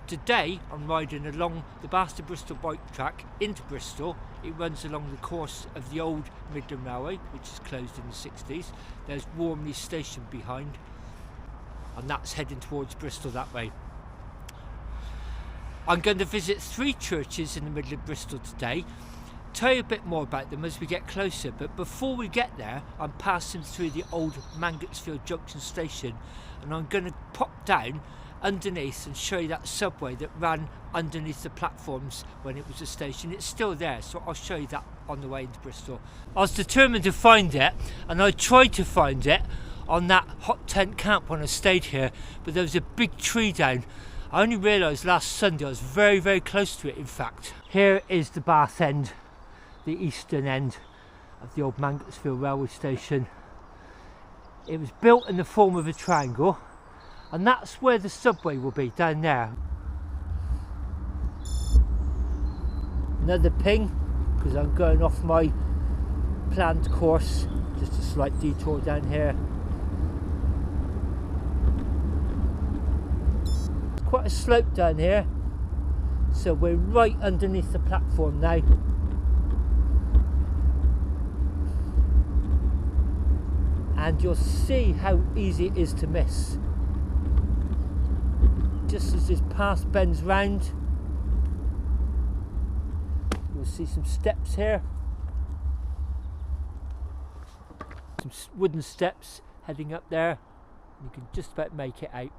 Today I'm riding along the Bath to Bristol bike track into Bristol. It runs along the course of the old Midland Railway, which is closed in the 60s. There's Warmley Station behind, and that's heading towards Bristol that way. I'm going to visit 3 churches in the middle of Bristol today. Tell you a bit more about them as we get closer, but before we get there I'm passing through the old Mangotsfield Junction station, and I'm going to pop down underneath and show you that subway that ran underneath the platforms when it was a station. It's still there, so I'll show you that on the way into Bristol. I was determined to find it, and I tried to find it on that hot tent camp when I stayed here, but there was a big tree down. I only realised last Sunday I was very, very close to it, in fact. Here is the Bath end, the eastern end of the old Mangotsfield railway station. It was built in the form of a triangle, and that's where the subway will be, down there. Another ping, because I'm going off my planned course. Just a slight detour down here. It's quite a slope down here, so we're right underneath the platform now. And you'll see how easy it is to miss. Just as this path bends round, you'll see some steps here. Some wooden steps heading up there. You can just about make it out.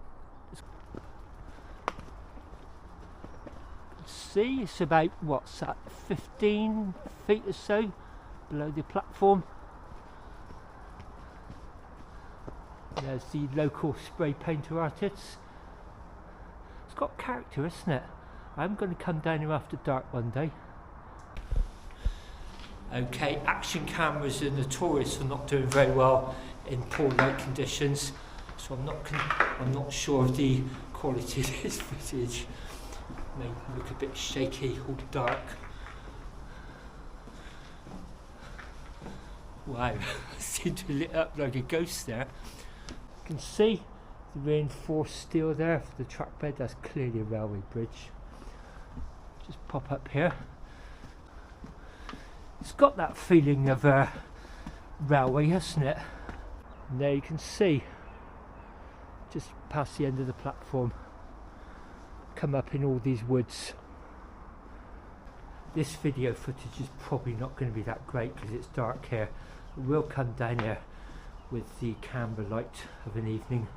See, it's about, what's that, 15 feet or so below the platform. There's the local spray painter artists. It's got character, isn't it? I'm going to come down here after dark one day. Okay, action cameras are notorious for not doing very well in poor light conditions, so I'm not sure of the quality of this footage. May look a bit shaky, all dark. Wow, I seem to lit up like a ghost there. You can see the reinforced steel there for the track bed. That's clearly a railway bridge. Just pop up here. It's got that feeling of a railway, hasn't it? And there you can see, just past the end of the platform, come up in all these woods. This video footage is probably not going to be that great because it's dark here. We'll come down here with the camera light of an evening,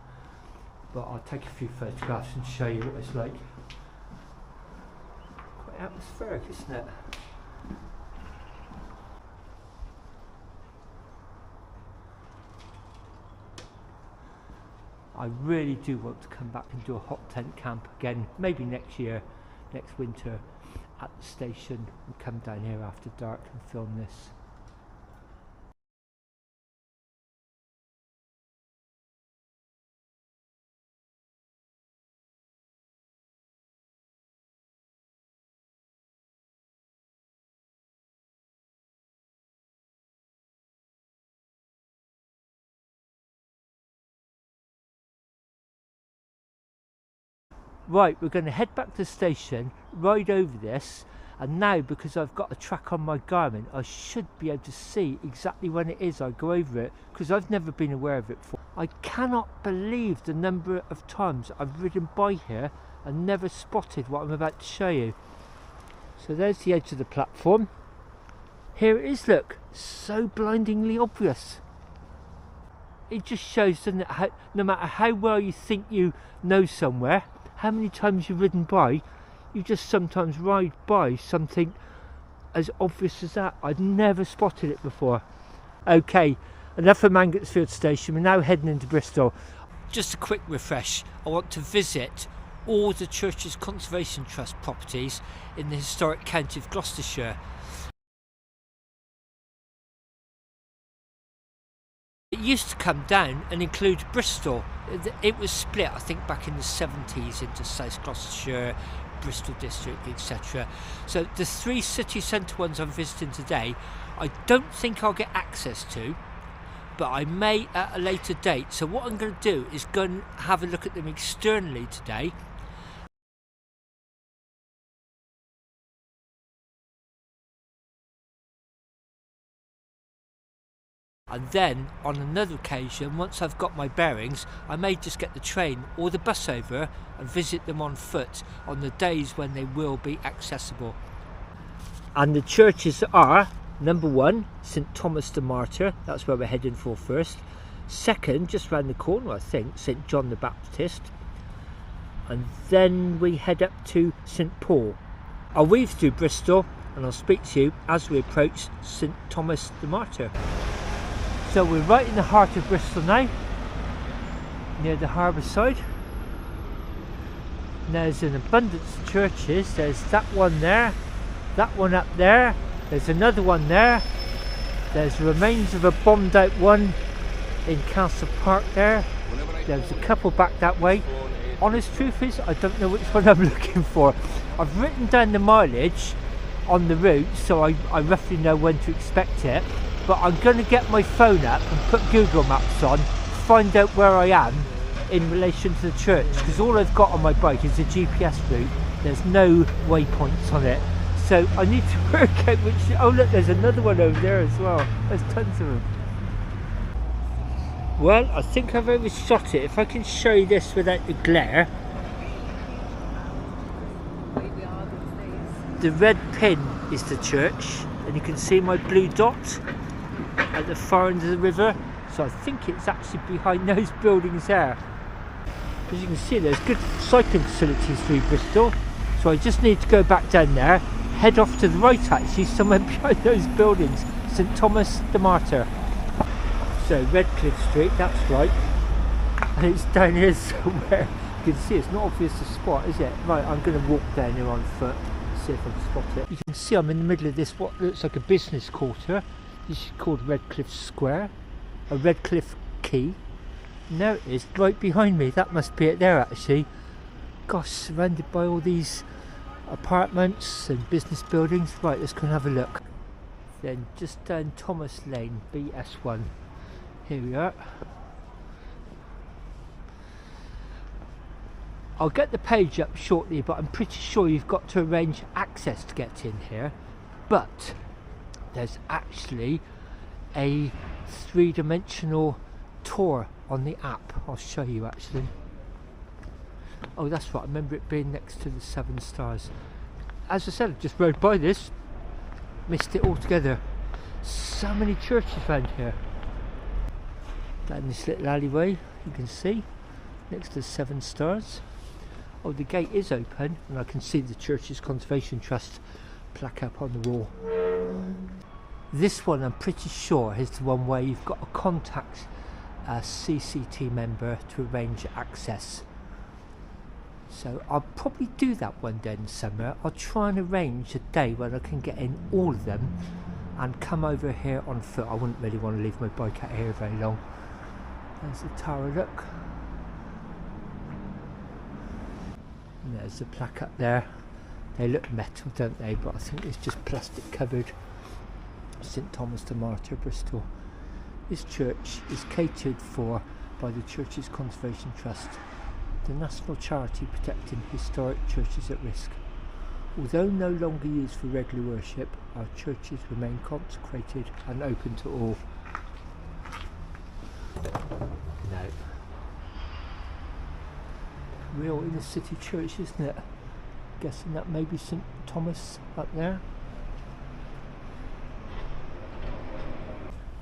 but I'll take a few photographs and show you what it's like. Quite atmospheric, isn't it? I really do want to come back and do a hot tent camp again, maybe next year, next winter, at the station, and come down here after dark and film this. Right, we're going to head back to the station, ride over this, and now because I've got a track on my Garmin, I should be able to see exactly when it is I go over it, because I've never been aware of it before. I cannot believe the number of times I've ridden by here and never spotted what I'm about to show you. So there's the edge of the platform. Here it is, look, so blindingly obvious. It just shows, doesn't it, how, no matter how well you think you know somewhere, how many times you've ridden by, you just sometimes ride by something as obvious as that. I'd never spotted it before. Okay, enough of Mangotsfield Station, we're now heading into Bristol. Just a quick refresh, I want to visit all the Churches Conservation Trust properties in the historic county of Gloucestershire. It used to come down and include Bristol. It was split, I think, back in the 70s into South Gloucestershire, Bristol district, etc. So the 3 city centre ones I'm visiting today, I don't think I'll get access to, but I may at a later date. So what I'm going to do is go and have a look at them externally today, And then on another occasion, once I've got my bearings, I may just get the train or the bus over and visit them on foot on the days when they will be accessible. And the churches are, number 1, St Thomas the Martyr, that's where we're heading for first. Second, just round the corner I think, St John the Baptist. And then we head up to St Paul. I'll weave through Bristol and I'll speak to you as we approach St Thomas the Martyr. So we're right in the heart of Bristol now, near the harbour side. And there's an abundance of churches. There's that one there, that one up there, there's another one there, there's the remains of a bombed out one in Castle Park there, there's a couple back that way. Honest truth is, I don't know which one I'm looking for. I've written down the mileage on the route so I roughly know when to expect it, but I'm going to get my phone up and put Google Maps on, find out where I am in relation to the church, because all I've got on my bike is a GPS route. There's no waypoints on it, so I need to work out which. Oh look, there's another one over there as well. There's tons of them. Well, I think I've overshot it. If I can show you this without the glare. The red pin is the church, and you can see my blue dot at the far end of the river, so I think it's actually behind those buildings there. As you can see, there's good cycling facilities through Bristol, so I just need to go back down there, head off to the right actually, somewhere behind those buildings, St Thomas the Martyr. So Redcliffe Street, that's right, and it's down here somewhere. You can see it's not obvious the spot, is it? Right, I'm going to walk down here on foot, see if I can spot it. You can see I'm in the middle of this, what looks like a business quarter. This is called Redcliffe Square, a Redcliffe Quay. And there it is, right behind me. That must be it there actually. Gosh, surrounded by all these apartments and business buildings. Right, let's go and have a look. Then just down Thomas Lane, BS1. Here we are. I'll get the page up shortly, but I'm pretty sure you've got to arrange access to get in here. But there's actually a 3-dimensional tour on the app. I'll show you actually. Oh, that's right, I remember it being next to the 7 stars. As I said, I just rode by this, missed it altogether. So many churches around here. Down this little alleyway, you can see, next to the 7 stars. Oh, the gate is open, and I can see the Churches Conservation Trust plaque up on the wall. This one, I'm pretty sure, is the one where you've got to contact a CCT member to arrange access. So I'll probably do that one day in the summer. I'll try and arrange a day when I can get in all of them and come over here on foot. I wouldn't really want to leave my bike out here very long. There's the tower, look. And there's the plaque up there. They look metal, don't they? But I think it's just plastic covered. St Thomas the Martyr, Bristol. This church is catered for by the Churches Conservation Trust, the national charity protecting historic churches at risk. Although no longer used for regular worship, our churches remain consecrated and open to all. No. Real inner city church, isn't it? Guessing that maybe St Thomas up there.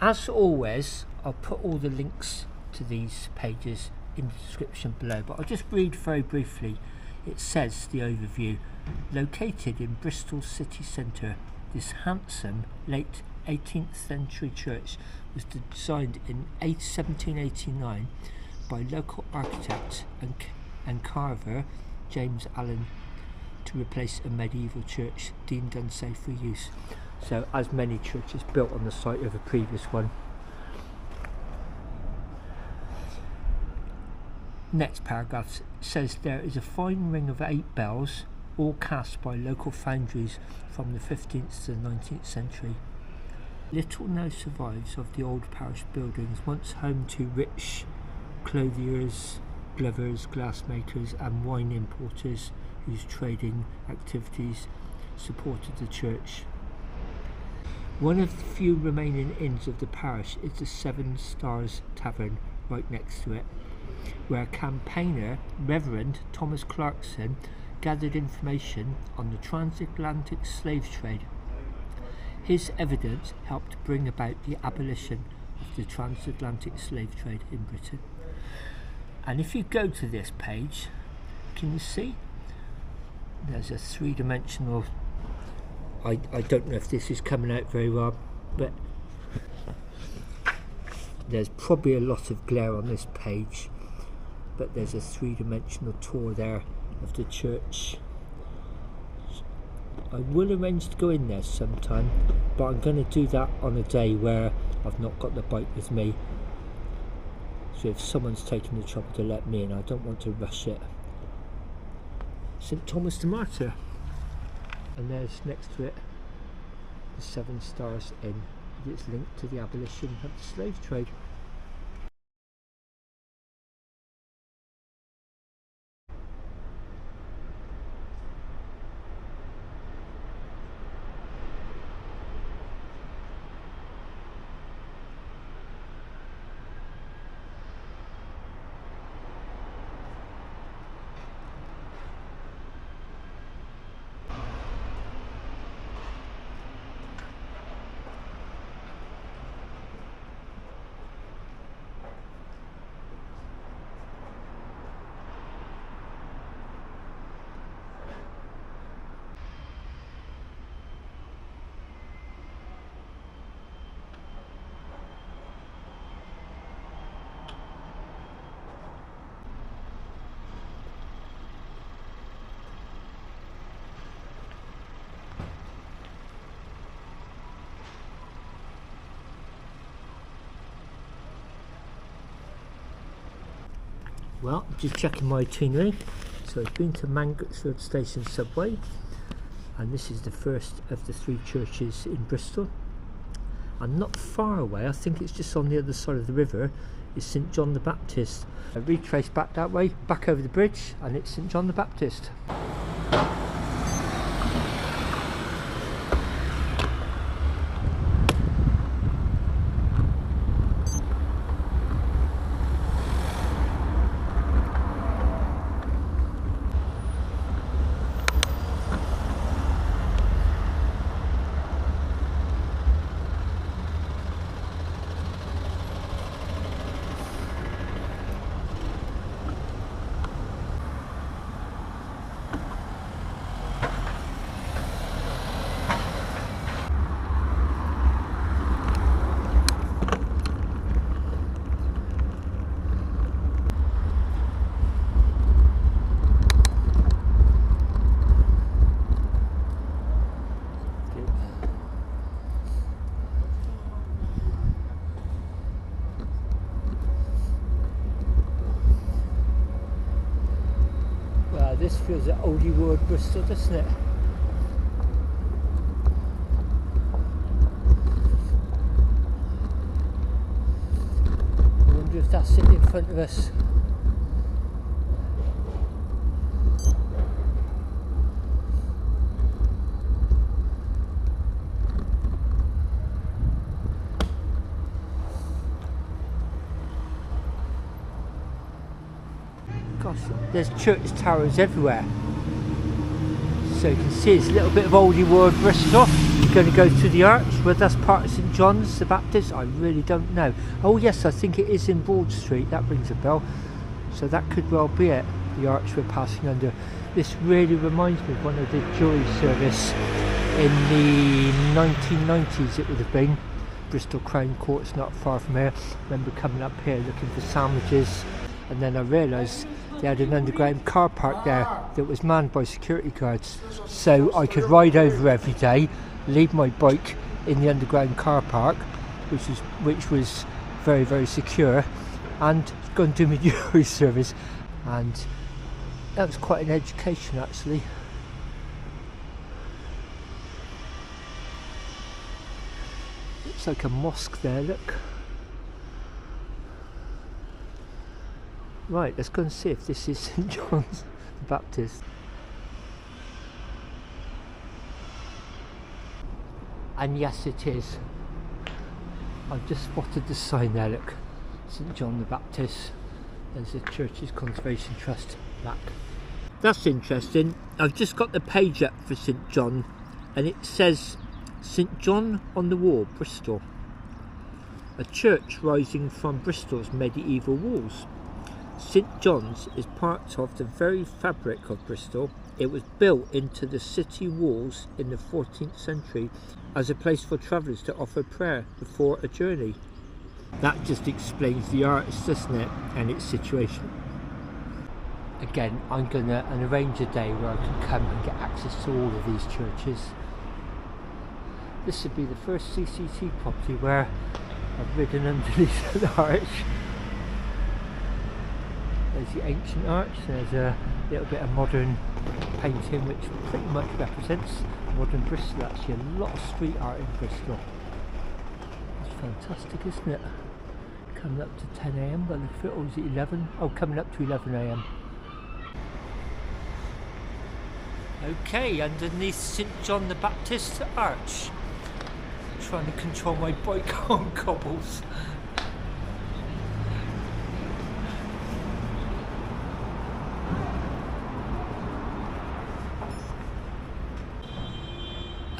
As always, I'll put all the links to these pages in the description below, but I'll just read very briefly. It says, the overview, located in Bristol city centre, this handsome late 18th century church was designed in 1789 by local architect and carver James Allen to replace a medieval church deemed unsafe for use. So, as many churches built on the site of a previous one. Next paragraph says there is a fine ring of 8 bells, all cast by local foundries from the 15th to the 19th century. Little now survives of the old parish buildings, once home to rich clothiers, glovers, glassmakers and wine importers whose trading activities supported the church. One of the few remaining inns of the parish is the Seven Stars Tavern right next to it, where campaigner Reverend Thomas Clarkson gathered information on the transatlantic slave trade. His evidence helped bring about the abolition of the transatlantic slave trade in Britain. And if you go to this page, can you see? There's a three-dimensional, I don't know if this is coming out very well, but there's probably a lot of glare on this page, but there's a three-dimensional tour there of the church. I will arrange to go in there sometime, but I'm going to do that on a day where I've not got the bike with me. So if someone's taking the trouble to let me in, I don't want to rush it. St. Thomas the Martyr. And there's next to it the Seven Stars Inn. It's linked to the abolition of the slave trade. Well, just checking my itinerary. So I've been to Mangotsfield Station subway, and this is the first of the three churches in Bristol. And not far away, I think it's just on the other side of the river, is St John the Baptist. I retrace back that way, back over the bridge, and it's St John the Baptist. This feels like oldie word Bristol, doesn't it? I wonder if that's it in front of us. Gosh, there's church towers everywhere. So you can see it's a little bit of oldie world Bristol. You're going to go through the arch, whether that's part of St John's the Baptist, I really don't know. Oh yes, I think it is in Broad Street, that rings a bell. So that could well be it, the arch we're passing under. This really reminds me of one of the jury service in the 1990s it would have been. Bristol Crown Court's not far from here. I remember coming up here looking for sandwiches, and then I realised they had an underground car park there that was manned by security guards, so I could ride over every day, leave my bike in the underground car park, which was very, very secure, and go and do my jury service. And that was quite an education, actually. Looks like a mosque there, look. Right, let's go and see if this is St John's the Baptist. And yes, it is. I've just spotted the sign there, look. St John the Baptist. There's the Churches Conservation Trust plaque. That's interesting. I've just got the page up for St John, and it says St John on the Wall, Bristol. A church rising from Bristol's medieval walls. St John's is part of the very fabric of Bristol. It was built into the city walls in the 14th century as a place for travellers to offer prayer before a journey. That just explains the arts, doesn't it, and its situation. Again, I'm going to arrange a day where I can come and get access to all of these churches. This would be the first CCT property where I've ridden underneath the arch. There's the ancient arch, there's a little bit of modern painting which pretty much represents modern Bristol. Actually a lot of street art in Bristol. It's fantastic, isn't it? Coming up to 10 AM, but look at it, or is it 11? Oh, coming up to 11 AM. Okay, underneath St John the Baptist arch. Trying to control my bike on cobbles.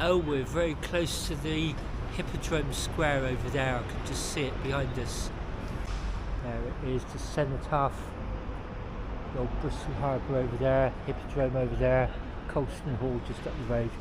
Oh, we're very close to the Hippodrome Square over there. I can just see it behind us. There it is, the Cenotaph, the old Bristol Harbour over there, Hippodrome over there, Colston Hall just up the road.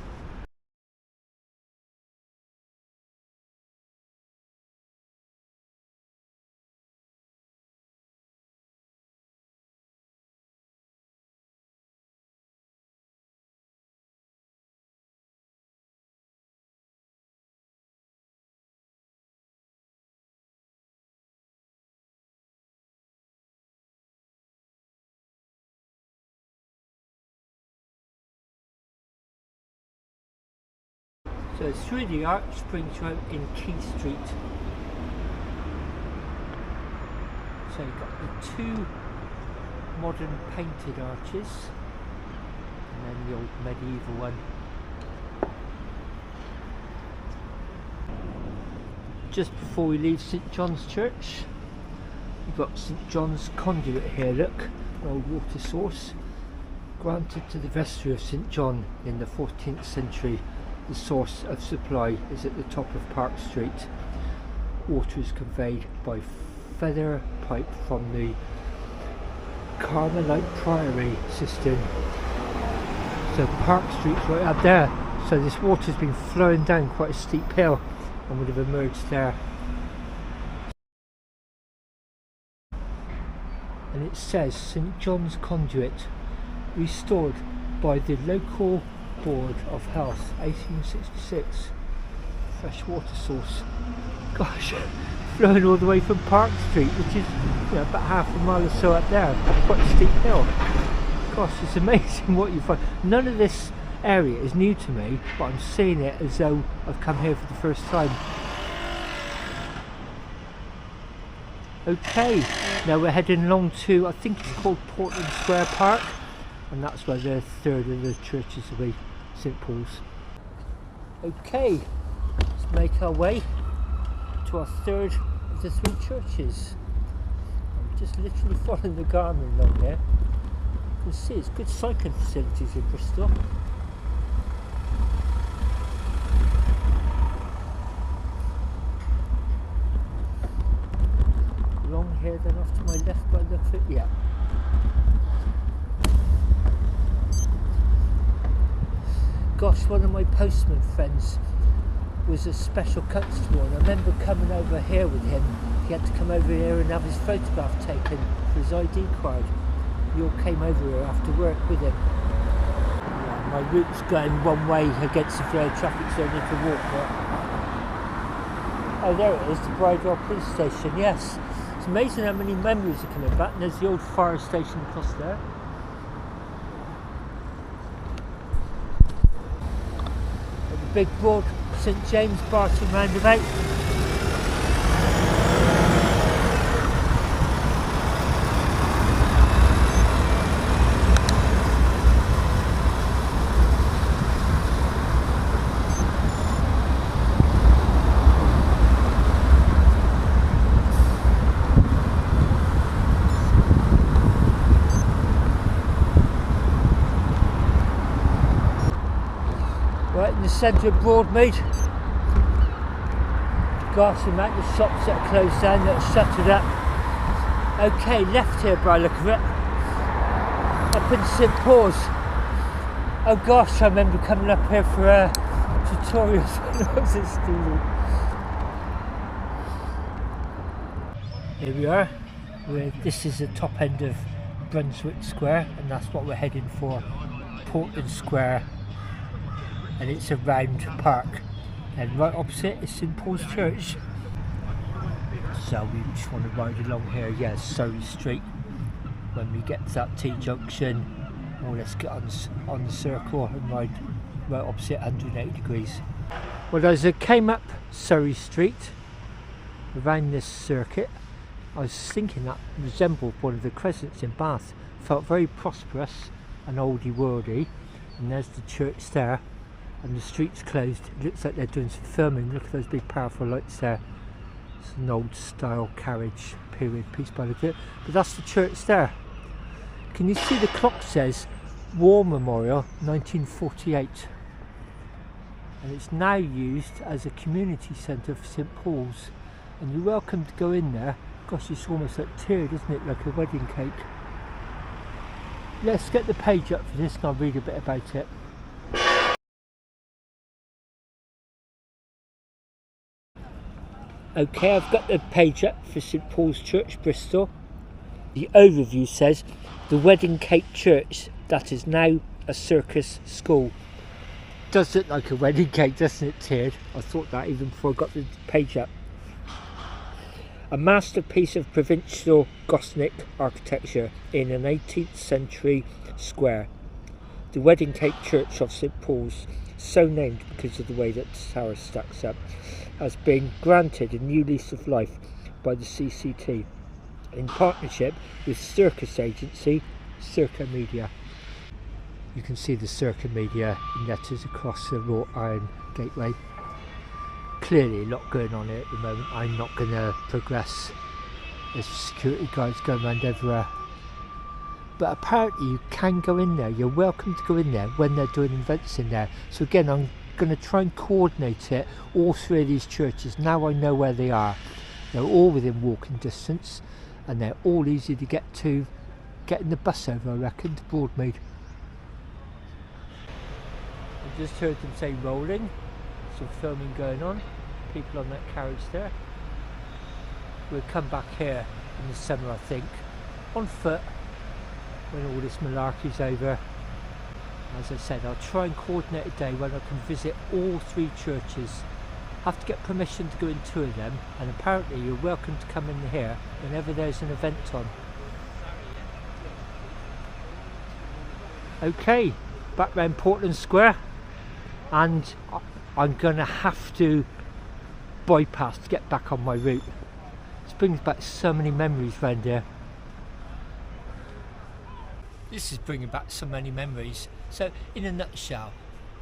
So through the arch brings you out in Key Street. So you've got the two modern painted arches and then the old medieval one. Just before we leave St John's Church, you've got St John's conduit here, look, an old water source granted to the vestry of St John in the 14th century. The source of supply is at the top of Park Street. Water is conveyed by feather pipe from the Carmelite Priory cistern. So Park Street's right up there. So this water's been flowing down quite a steep hill and would have emerged there. And it says St John's Conduit, restored by the local Board of Health, 1866. Fresh water source. Gosh, flowing all the way from Park Street, which is, you know, about half a mile or so up there. Quite a steep hill. Gosh, it's amazing what you find. None of this area is new to me, but I'm seeing it as though I've come here for the first time. Okay, now we're heading along to, I think it's called Portland Square Park, and that's where the third of the churches will be, St Paul's. Okay, let's make our way to our third of the three churches. I'm just literally following the Garmin along there. You can see it's good cycling facilities in Bristol. Long here, then off to my left by the look of it, yeah. Gosh, one of my postman friends was a special constable, and I remember coming over here with him. He had to come over here and have his photograph taken for his ID card. We all came over here after work with him. Yeah, my route's going one way against the flow of traffic, so I need to walk there. Oh, there it is, the Bridewell Police Station, yes. It's amazing how many memories are coming back, and there's the old fire station across there. Big broad St James Barton roundabout. in the centre of Broadmead. Gosh, the amount of shops that are closed down, that are shuttered up. Okay, left here by the look of it. Up in St Paul's. Oh gosh, I remember coming up here for tutorials when I was a student. Here we are. This is the top end of Brunswick Square, and that's what we're heading for. Portland Square, and it's a round park. And right opposite is St Paul's Church. So we just want to ride along here. Yeah, Surrey Street. When we get to that T-junction, well, let's get on the circle and ride right opposite 180 degrees. Well, as I came up Surrey Street around this circuit, I was thinking that resembled one of the crescents in Bath. Felt very prosperous and oldie worldy, and there's the church there, and the street's closed. It looks like they're doing some filming. Look at those big powerful lights there. It's an old style carriage period piece by the look of it, but that's the church there. Can you see the clock says War Memorial 1948, and it's now used as a community centre for St Paul's, and you're welcome to go in there. Gosh, it's almost like tiered, isn't it, like a wedding cake. Let's get the page up for this and I'll read a bit about it. Okay, I've got the page up for St Paul's Church, Bristol. The overview says, the wedding cake church that is now a circus school. Does look like a wedding cake, doesn't it, tiered? I thought that even before I got the page up. A masterpiece of provincial Gothic architecture in an 18th century square. The wedding cake church of St Paul's, so named because of the way that the tower stacks up, has been granted a new lease of life by the CCT in partnership with circus agency Circa Media. You can see the Circa Media in letters across the wrought iron gateway. Clearly a lot going on here at the moment. I'm not going to progress. There's security guards going around everywhere. But apparently you can go in there. You're welcome to go in there when they're doing events in there. So again, I'm going to try and coordinate it, all three of these churches. Now I know where they are. They're all within walking distance, and they're all easy to get to. Getting the bus over, I reckon, to Broadmead. I just heard them say rolling. Some filming going on, people on that carriage there. We'll come back here in the summer, I think, on foot when all this malarkey's over. As I said, I'll try and coordinate a day when I can visit all three churches. Have to get permission to go in two of them, and apparently you're welcome to come in here whenever there's an event on. Okay, back round Portland Square, and I'm going to have to bypass to get back on my route. This brings back so many memories round here. This is bringing back so many memories. So in a nutshell,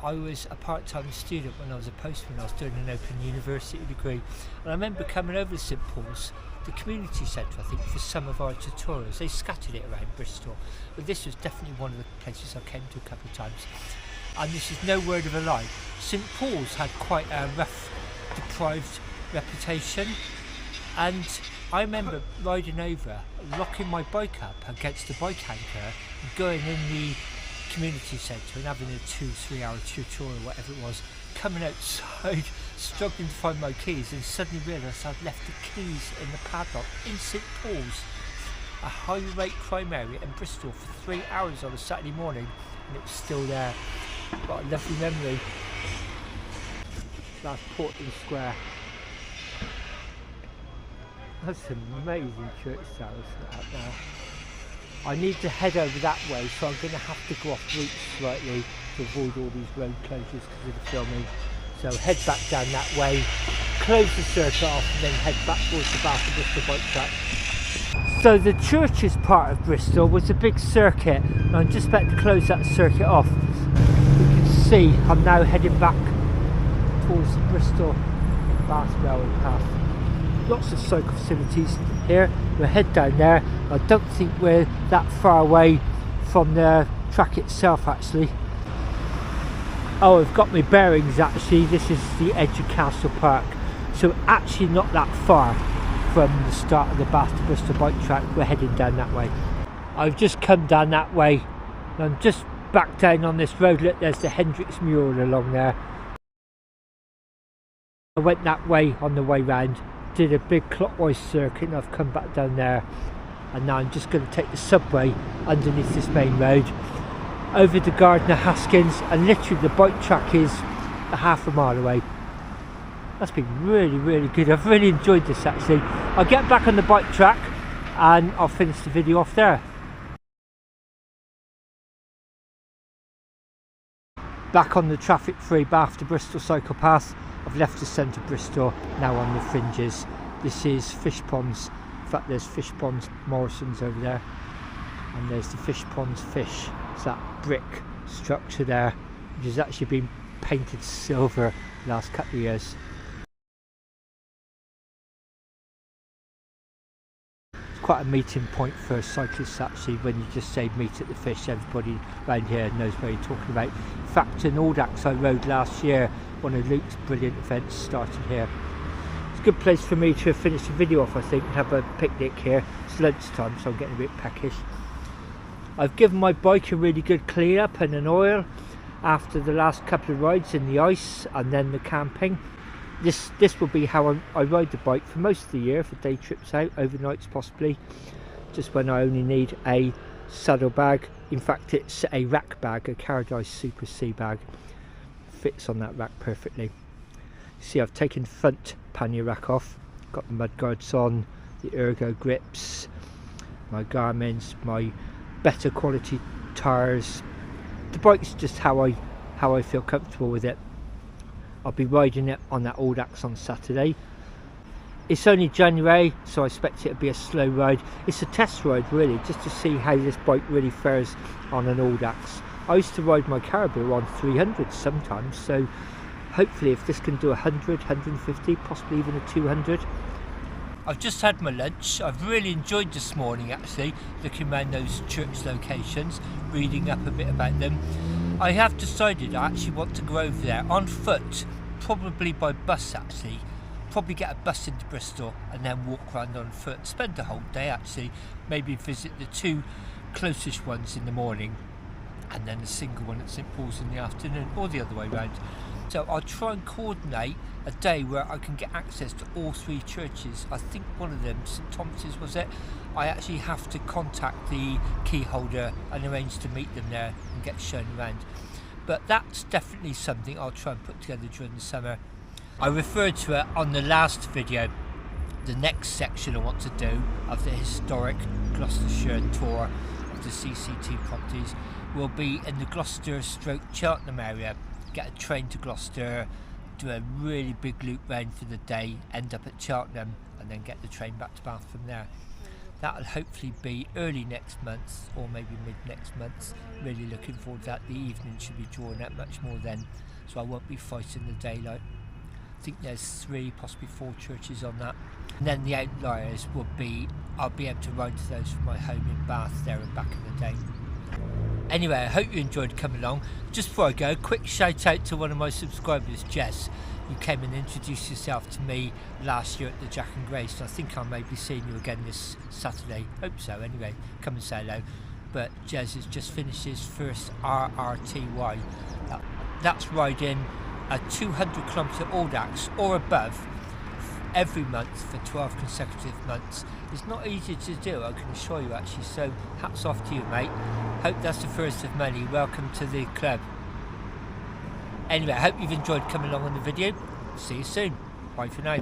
I was a part-time student when I was a postman. I was doing an open university degree, and I remember coming over to St Paul's, the community centre, I think, for some of our tutorials. They scattered it around Bristol, but this was definitely one of the places I came to a couple of times. And this is no word of a lie. St Paul's had quite a rough, deprived reputation, and I remember riding over, locking my bike up against the bike anchor, and going in the community centre and having a 2-3 hour tutorial, whatever it was, coming outside, struggling to find my keys, and suddenly realised I'd left the keys in the padlock in St Paul's, a high rate crime area in Bristol, for 3 hours on a Saturday morning, and it was still there. What a lovely memory. That's Portland Square. That's an amazing church tower out there. I need to head over that way, so I'm going to have to go off route slightly to avoid all these road closures because of the filming. So head back down that way, close the circuit off, and then head back towards the Bath and Bristol bike track. So the church's part of Bristol was a big circuit, and I'm just about to close that circuit off. You can see I'm now heading back towards the Bristol Bath railway path. Lots of cycle facilities here. We'll head down there. I don't think we're that far away from the track itself actually. Oh, I've got my bearings actually. This is the edge of Castle Park, so actually not that far from the start of the Bath to Bristol bike track. We're heading down that way. I've just come down that way and I'm just back down on this road. Look, there's the Hendrix mural along there. I went that way on the way round, did a big clockwise circuit, and I've come back down there, and now I'm just going to take the subway underneath this main road over to Gardner Haskins, and literally the bike track is a half a mile away. That's been really good. I've really enjoyed this actually. I'll get back on the bike track and I'll finish the video off there. Back on the traffic-free Bath to Bristol cycle path. I've left the centre of Bristol, now on the fringes. This is Fish Ponds. In fact, there's Fish Ponds Morrison's over there, and there's the Fish Ponds Fish. It's that brick structure there, which has actually been painted silver the last couple of years. It's quite a meeting point for cyclists actually. When you just say meet at the Fish, everybody around here knows what you're talking about. In fact, in Aldax I rode last year, one of Luke's brilliant events started here. It's a good place for me to finish the video off, I think, and have a picnic here. It's lunchtime, so I'm getting a bit peckish. I've given my bike a really good clean up and an oil after the last couple of rides in the ice and then the camping. This will be how I ride the bike for most of the year, for day trips out, overnights possibly, just when I only need a saddle bag. In fact, it's a rack bag, a Paradise Super C bag. Fits on that rack perfectly. See, I've taken the front pannier rack off, got the mud guards on, the ergo grips, my Garmin's, my better quality tyres. The bike's just how I feel comfortable with it. I'll be riding it on that Aldax on Saturday. It's only January, so I expect it to be a slow ride. It's a test ride really, just to see how this bike really fares on an Aldax. I used to ride my Caribou on 300 sometimes, so hopefully if this can do 100, 150, possibly even a 200. I've just had my lunch. I've really enjoyed this morning actually, looking around those church locations, reading up a bit about them. I have decided I actually want to go over there on foot, probably by bus actually. Probably get a bus into Bristol and then walk around on foot, spend the whole day actually, maybe visit the two closest ones in the morning and then a single one at St Paul's in the afternoon, or the other way round. So I'll try and coordinate a day where I can get access to all three churches. I think one of them, St Thomas's was it? I actually have to contact the key holder and arrange to meet them there and get shown around. But that's definitely something I'll try and put together during the summer. I referred to it on the last video. The next section I want to do of the historic Gloucestershire tour of the CCT properties will be in the Gloucester/Cheltenham area. Get a train to Gloucester, do a really big loop round for the day, end up at Cheltenham and then get the train back to Bath from there. That'll hopefully be early next month or maybe mid next month. Really looking forward to that. The evening should be drawn out much more then, so I won't be fighting the daylight. I think there's 3, possibly 4 churches on that. And then the outliers will be, I'll be able to ride to those from my home in Bath there and back in the day. Anyway, I hope you enjoyed coming along. Just before I go, quick shout out to one of my subscribers, Jess. You came and introduced yourself to me last year at the Jack and Grace. I think I may be seeing you again this Saturday. Hope so. Anyway, come and say hello. But Jez has just finished his first RRTY. That's riding a 200km Aldax or above every month for 12 consecutive months. It's not easy to do, I can assure you actually, so hats off to you mate. Hope that's the first of many. Welcome to the club. Anyway, I hope you've enjoyed coming along on the video. See you soon. Bye for now.